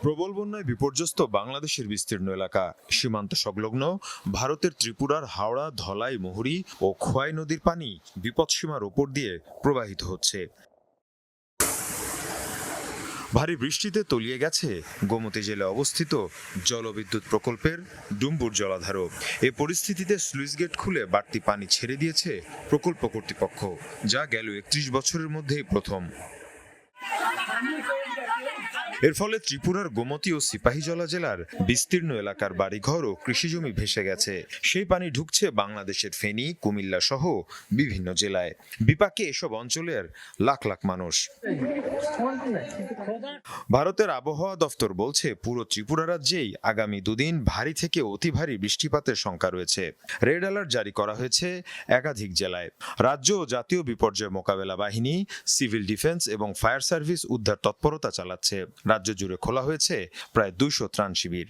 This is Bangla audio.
প্রবল বন্যায় বিপর্যস্ত বাংলাদেশের বিস্তীর্ণ এলাকা সীমান্ত সংলগ্ন ভারতের ত্রিপুরার হাওড়া, ধলাই, মুহুরী ও খোয়াই নদীর পানি বিপদসীমার ওপর দিয়ে প্রবাহিত হচ্ছে। ভারী বৃষ্টিতে তলিয়ে গেছে গোমতী জেলায় অবস্থিত জলবিদ্যুৎ প্রকল্পের ডুম্বুর জলাধারও। এ পরিস্থিতিতে স্লুইস গেট খুলে বাড়তি পানি ছেড়ে দিয়েছে প্রকল্প কর্তৃপক্ষ, যা গেল ৩১ বছরের মধ্যেই প্রথম। এর ফলে ত্রিপুরার গোমতী ও সিপাহীজলা জেলার বিস্তীর্ণ এলাকার বাড়িঘর ও কৃষিজমি ভেসে গেছে। সেই পানি ঢুকছে বাংলাদেশের ফেনী, কুমিল্লা সহ বিভিন্ন জেলায়। বিপাকে এসব অঞ্চলের লাখ লাখ মানুষ। ভারতের আবহাওয়া দফতর বলছে, পুরো ত্রিপুরা রাজ্যেই আগামী দুদিন ভারী থেকে অতি ভারী বৃষ্টিপাতের শঙ্কা রয়েছে। রেড অ্যালার্ট জারি করা হয়েছে একাধিক জেলায়। রাজ্য ও জাতীয় বিপর্যয় মোকাবেলা বাহিনী, সিভিল ডিফেন্স এবং ফায়ার সার্ভিস উদ্ধার তৎপরতা চালাচ্ছে। রাজ্য জুড়ে খোলা হয়েছে প্রায় ২০০ ত্রাণ শিবির।